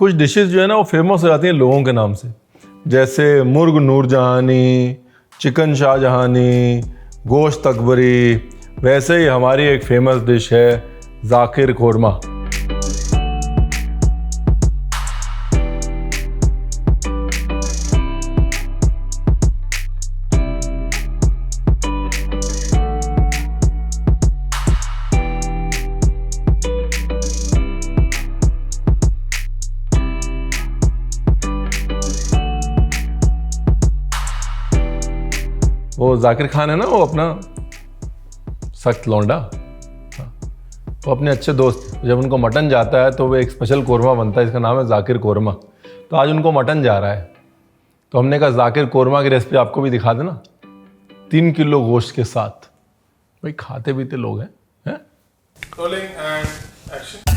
कुछ डिशेस जो है ना वो फेमस हो जाती हैं लोगों के नाम से, जैसे मुर्ग नूरजहानी, चिकन शाहजहानी, गोश्त अकबरी। वैसे ही हमारी एक फेमस डिश है जाकिर कोरमा। वो जाकिर खान है ना, वो अपना सख्त लौंडा, वो अपने अच्छे दोस्त, जब उनको मटन जाता है तो वो एक स्पेशल कोरमा बनता है, इसका नाम है जाकिर कोरमा। तो आज उनको मटन जा रहा है, तो हमने कहा जाकिर कोरमा की रेसिपी आपको भी दिखा देना, 3 किलो गोश्त के साथ। भाई खाते पीते लोग हैं? Rolling and action.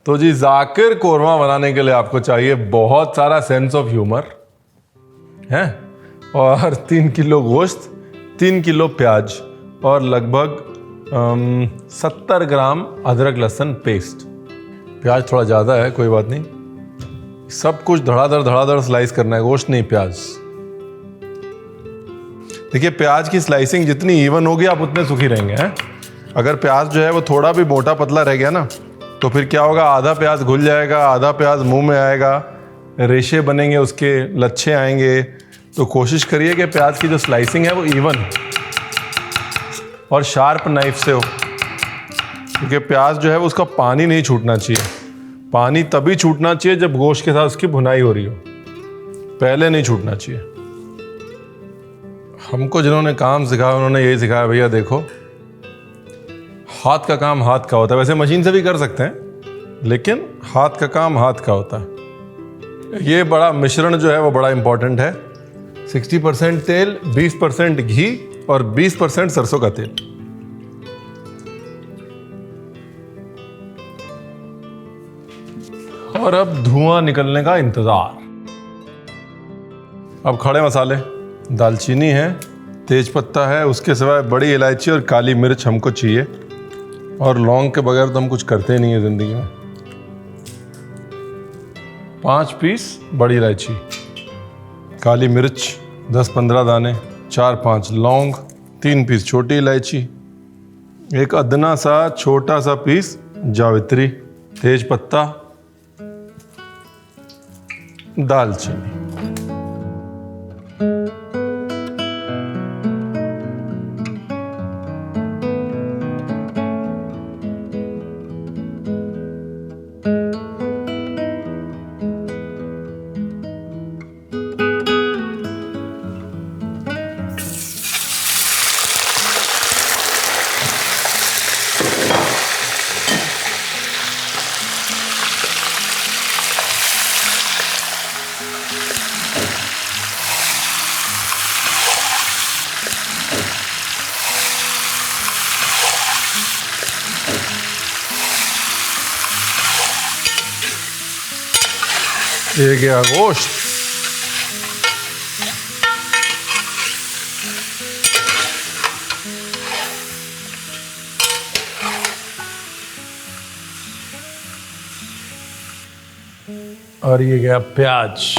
तो जी जाकिर कोरमा बनाने के लिए आपको चाहिए बहुत सारा सेंस ऑफ ह्यूमर है, और 3 किलो गोश्त, 3 किलो प्याज और लगभग 70 ग्राम अदरक लहसुन पेस्ट। प्याज थोड़ा ज़्यादा है, कोई बात नहीं। सब कुछ धड़ाधड़ स्लाइस करना है, गोश्त नहीं प्याज। देखिए प्याज की स्लाइसिंग जितनी इवन होगी आप उतने सुखी रहेंगे हैं। अगर प्याज जो है वो थोड़ा भी मोटा पतला रह गया ना, तो फिर क्या होगा, आधा प्याज घुल जाएगा, आधा प्याज मुंह में आएगा, रेशे बनेंगे, उसके लच्छे आएंगे। तो कोशिश करिए कि प्याज की जो स्लाइसिंग है वो इवन और शार्प नाइफ से हो, क्योंकि प्याज जो है वो उसका पानी नहीं छूटना चाहिए। पानी तभी छूटना चाहिए जब गोश्त के साथ उसकी भुनाई हो रही हो, पहले नहीं छूटना चाहिए। हमको जिन्होंने काम सिखाया उन्होंने यही सिखाया, भैया देखो हाथ का काम हाथ का होता है। वैसे मशीन से भी कर सकते हैं, लेकिन हाथ का काम हाथ का होता है। ये बड़ा मिश्रण जो है वो बड़ा इंपॉर्टेंट है। 60% तेल, 20% घी और 20% सरसों का तेल। और अब धुआं निकलने का इंतजार। अब खड़े मसाले, दालचीनी है, तेज पत्ता है, उसके सिवाय बड़ी इलायची और काली मिर्च हमको चाहिए, और लौंग के बगैर तो हम कुछ करते नहीं है ज़िंदगी में। 5 पीस बड़ी इलायची, काली मिर्च 10-15 दाने, 4-5 लौंग, 3 पीस छोटी इलायची, एक अदना सा छोटा सा पीस जावित्री, तेज पत्ता, दालचीनी। ये गया गोश्त। और ये गया प्याज।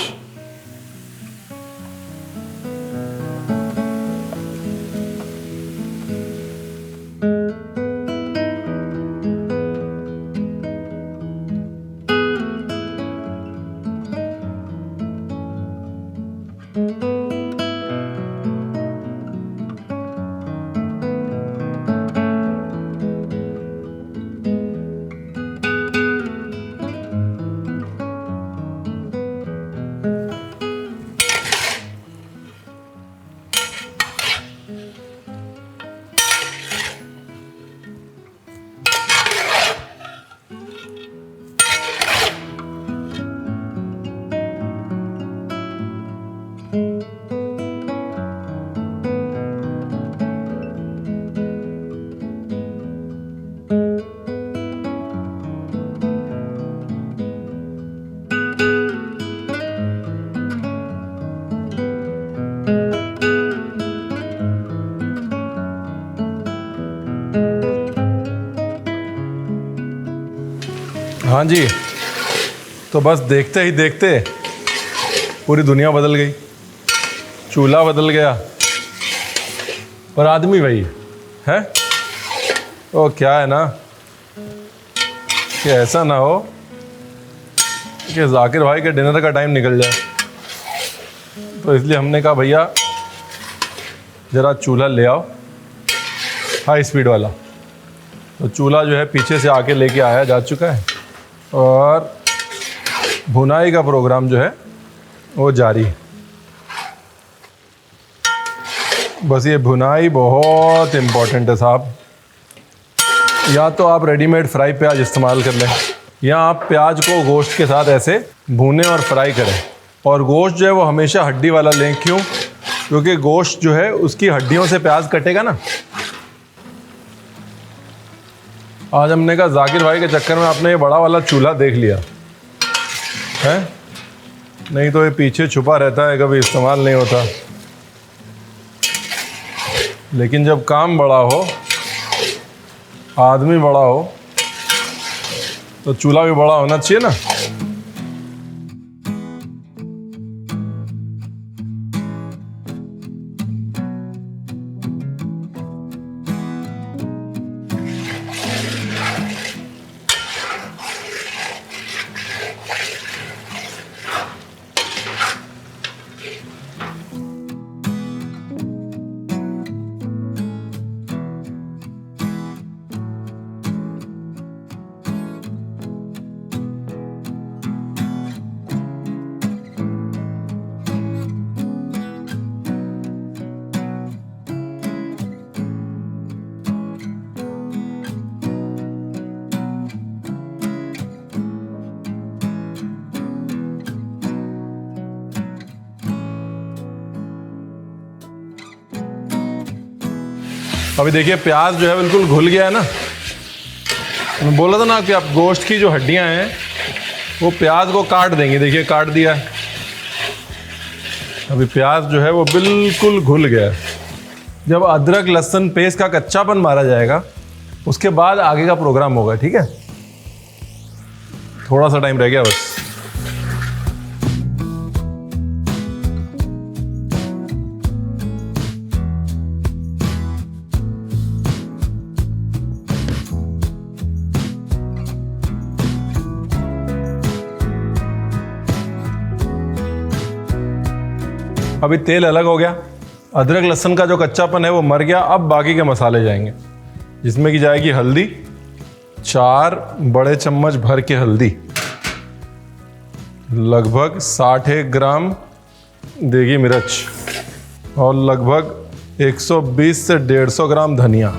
हाँ जी, तो बस देखते ही देखते पूरी दुनिया बदल गई, चूल्हा बदल गया, पर आदमी वही है। तो क्या है ना कि ऐसा ना हो कि जाकिर भाई के डिनर का टाइम निकल जाए, तो इसलिए हमने कहा भैया ज़रा चूल्हा ले आओ हाई स्पीड वाला। तो चूल्हा जो है पीछे से आके लेके आया जा चुका है और भुनाई का प्रोग्राम जो है वो जारी है। बस ये भुनाई बहुत इम्पोर्टेंट है साहब। या तो आप रेडीमेड फ्राई प्याज इस्तेमाल कर लें, या आप प्याज को गोश्त के साथ ऐसे भूनें और फ्राई करें। और गोश्त जो है वो हमेशा हड्डी वाला लें। क्यों? क्योंकि गोश्त जो है उसकी हड्डियों से प्याज कटेगा ना। आज हमने कहा जाकिर भाई के चक्कर में आपने ये बड़ा वाला चूल्हा देख लिया है, नहीं तो ये पीछे छुपा रहता है, कभी इस्तेमाल नहीं होता। लेकिन जब काम बड़ा हो, आदमी बड़ा हो, तो चूल्हा भी बड़ा होना चाहिए ना। अभी देखिए प्याज जो है बिल्कुल घुल गया है ना। मैं बोला था ना कि आप गोश्त की जो हड्डियां हैं वो प्याज को काट देंगे। देखिए काट दिया है। अभी प्याज जो है वो बिल्कुल घुल गया है। जब अदरक लहसुन पेस्ट का कच्चापन मारा जाएगा उसके बाद आगे का प्रोग्राम होगा। ठीक है, थोड़ा सा टाइम रह गया बस। अभी तेल अलग हो गया, अदरक लहसुन का जो कच्चापन है वो मर गया। अब बाकी के मसाले जाएंगे, जिसमें की जाएगी हल्दी, 4 बड़े चम्मच भर के हल्दी, लगभग 60 ग्राम देगी मिर्च और लगभग 120 से 150 ग्राम धनिया।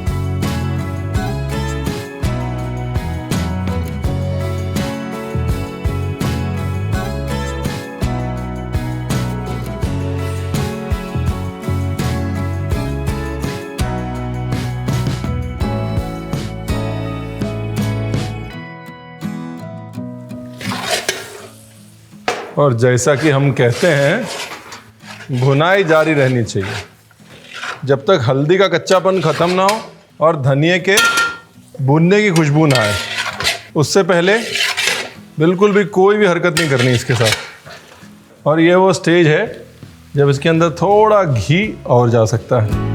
और जैसा कि हम कहते हैं भुनाई जारी रहनी चाहिए जब तक हल्दी का कच्चापन ख़त्म ना हो और धनिए के भुनने की खुशबू ना आए। उससे पहले बिल्कुल भी कोई भी हरकत नहीं करनी इसके साथ। और ये वो स्टेज है जब इसके अंदर थोड़ा घी और जा सकता है।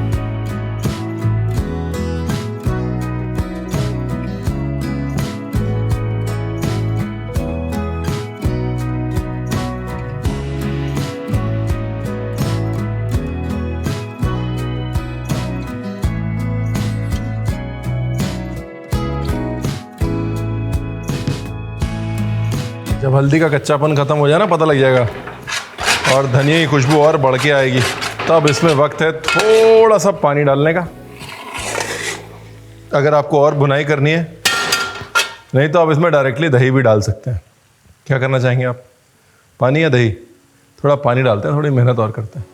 जब हल्दी का कच्चापन ख़त्म हो जाए ना, पता लग जाएगा, और धनिया की खुशबू और बढ़ के आएगी, तब इसमें वक्त है थोड़ा सा पानी डालने का। अगर आपको और भुनाई करनी है, नहीं तो आप इसमें डायरेक्टली दही भी डाल सकते हैं। क्या करना चाहेंगे आप, पानी या दही? थोड़ा पानी डालते हैं, थोड़ी मेहनत और करते हैं।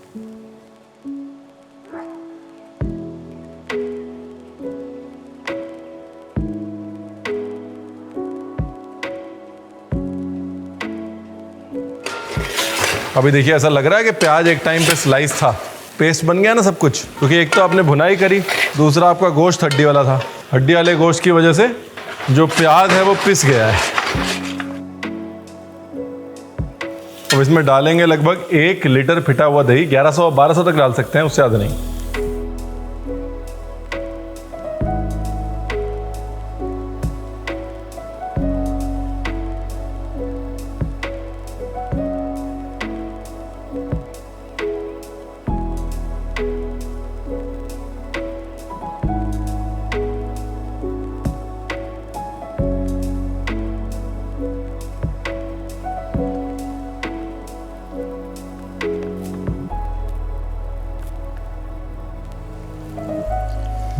अभी देखिए ऐसा लग रहा है कि प्याज एक टाइम पे स्लाइस था, पेस्ट बन गया ना सब कुछ, क्योंकि एक तो आपने भुनाई करी, दूसरा आपका गोश्त हड्डी वाला था। हड्डी वाले गोश्त की वजह से जो प्याज है वो पिस गया है। अब इसमें डालेंगे लगभग 1 लीटर फिटा हुआ दही। 1100-1200 तक डाल सकते हैं, उससे ज़्यादा नहीं।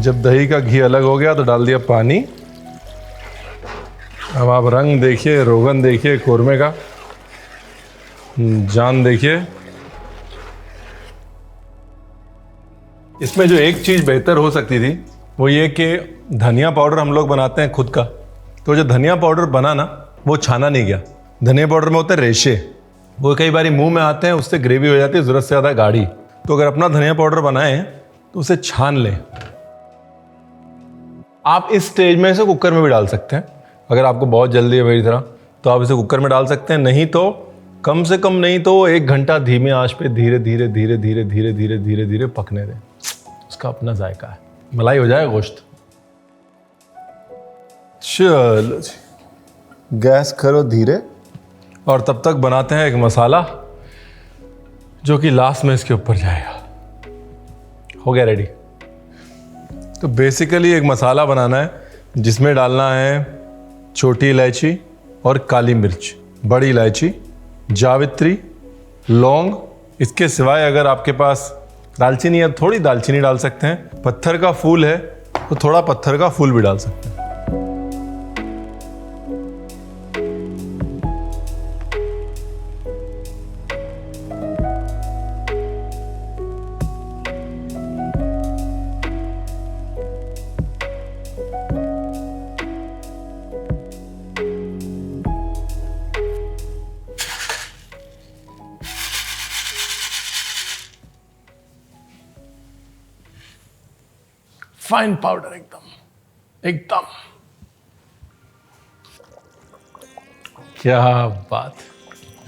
जब दही का घी अलग हो गया तो डाल दिया पानी। अब आप रंग देखिए, रोगन देखिए कोरमे का, जान देखिए। इसमें जो एक चीज़ बेहतर हो सकती थी वो ये कि धनिया पाउडर हम लोग बनाते हैं खुद का, तो जो धनिया पाउडर बना ना वो छाना नहीं गया। धनिया पाउडर में होते हैं रेशे, वो कई बार मुंह में आते हैं, उससे ग्रेवी हो जाती है ज़रूरत से ज़्यादा गाढ़ी। तो अगर अपना धनिया पाउडर बनाएं तो उसे छान लें। आप इस स्टेज में इसे कुकर में भी डाल सकते हैं, अगर आपको बहुत जल्दी है मेरी तरह तो आप इसे कुकर में डाल सकते हैं। नहीं तो कम से कम नहीं तो 1 घंटा धीमे आंच पे धीरे धीरे धीरे धीरे धीरे धीरे धीरे धीरे पकने दें। उसका अपना जायका है, मलाई हो जाएगा गोश्त। चलो जी, गैस करो धीरे, और तब तक बनाते हैं एक मसाला जो कि लास्ट में इसके ऊपर जाएगा। हो गया रेडी। तो बेसिकली एक मसाला बनाना है जिसमें डालना है छोटी इलायची और काली मिर्च, बड़ी इलायची, जावित्री, लौंग। इसके सिवाय अगर आपके पास दालचीनी है थोड़ी दालचीनी डाल सकते हैं। पत्थर का फूल है तो थोड़ा पत्थर का फूल भी डाल सकते हैं। फाइन पाउडर, एकदम एकदम। क्या बात,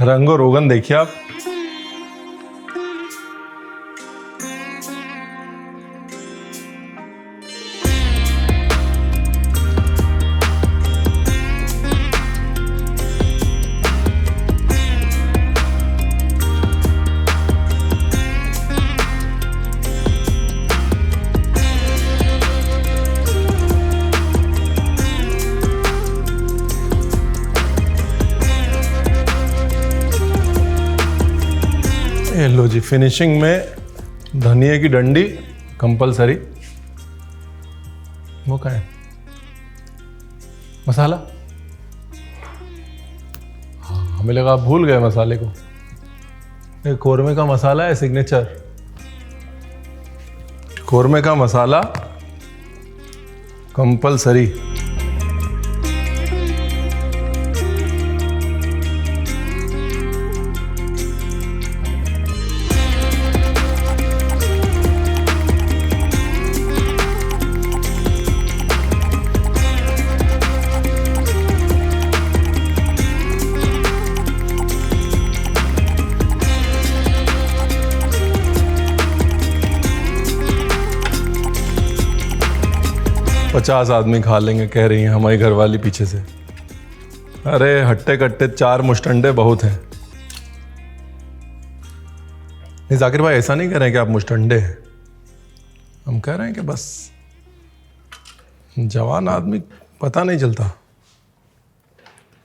रंगो रोगन देखिए आप। ये लो जी, फिनिशिंग में धनिया की डंडी कंपलसरी। वो क्या है? मसाला। हाँ, हमें लगा आप भूल गए मसाले को। ये कोरमे का मसाला है, सिग्नेचर कोरमे का मसाला कंपलसरी। पचास आदमी खा लेंगे कह रही हैं हमारी घरवाली पीछे से। अरे हट्टे कट्टे 4 मुष्टंडे बहुत हैं। नहीं जाकिर भाई, ऐसा नहीं कह रहे हैं कि आप मुष्टंडे हैं, हम कह रहे हैं कि बस जवान आदमी पता नहीं चलता।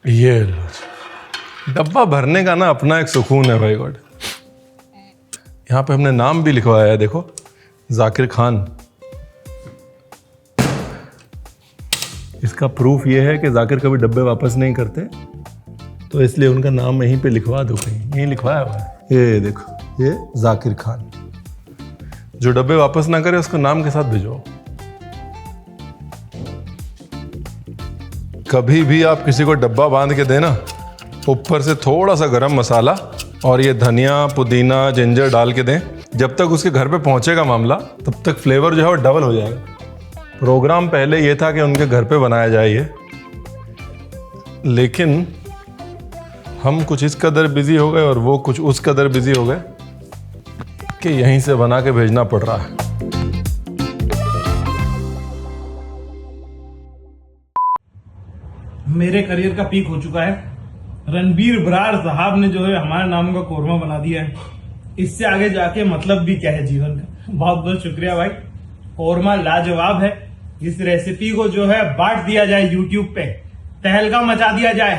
ये डब्बा भरने का ना अपना एक सुकून है भाई गॉड। यहाँ पे हमने नाम भी लिखवाया है, देखो, जाकिर खान। इसका प्रूफ ये है कि जाकिर कभी डब्बे वापस नहीं करते, तो इसलिए उनका नाम यहीं पे लिखवा दो, कहीं यहीं लिखवाया हुआ है। ये देखो, ये जाकिर खान। जो डब्बे वापस ना करे उसको नाम के साथ भिजवाओ। कभी भी आप किसी को डब्बा बांध के देना, ऊपर से थोड़ा सा गरम मसाला और ये धनिया पुदीना जिंजर डाल के दें, जब तक उसके घर पे पहुंचेगा मामला तब तक फ्लेवर जो है वो डबल हो जाएगा। प्रोग्राम पहले ये था कि उनके घर पे बनाया जाए ये, लेकिन हम कुछ इस कदर बिजी हो गए और वो कुछ उस कदर बिजी हो गए कि यहीं से बना के भेजना पड़ रहा है। मेरे करियर का पीक हो चुका है। रणबीर बरार साहब ने जो है हमारे नाम का कोरमा बना दिया है। इससे आगे जाके मतलब भी क्या है जीवन का। बहुत बहुत शुक्रिया भाई, कोरमा लाजवाब है। इस रेसिपी को जो है बांट दिया जाए यूट्यूब पे, तहलका मचा दिया जाए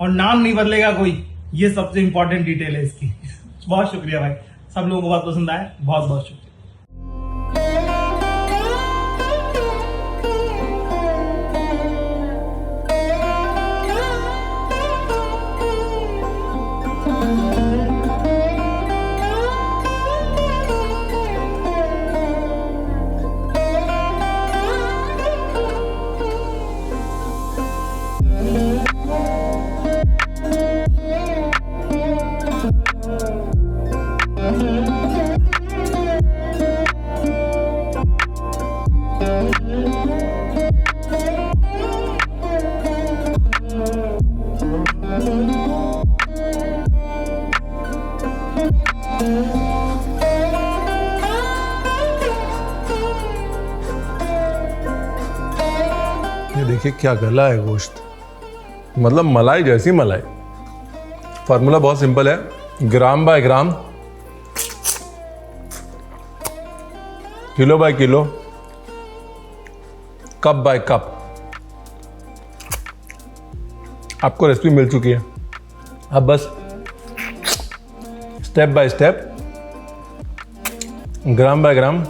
और नाम नहीं बदलेगा कोई। ये सबसे इंपॉर्टेंट डिटेल है इसकी। बहुत शुक्रिया भाई, सब लोगों को बहुत पसंद आया, बहुत बहुत शुक्रिया। ये देखिए क्या गला है गोश्त, मतलब मलाई जैसी मलाई। फार्मूला बहुत सिंपल है, gram by gram, kilo by kilo, cup by cup. आपको रेसिपी मिल चुकी है, अब बस step by step, gram by gram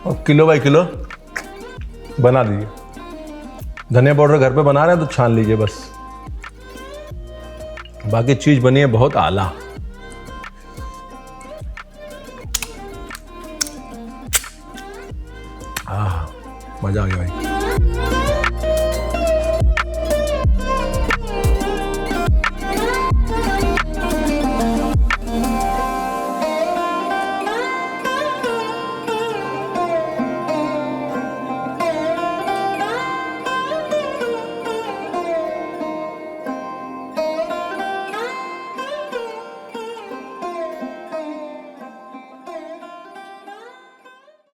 और किलो बाय किलो बना लीजिए। धनिया पाउडर घर पे बना रहे हैं तो छान लीजिए बस, बाकी चीज बनी है बहुत आला। मजा आ गया भाई।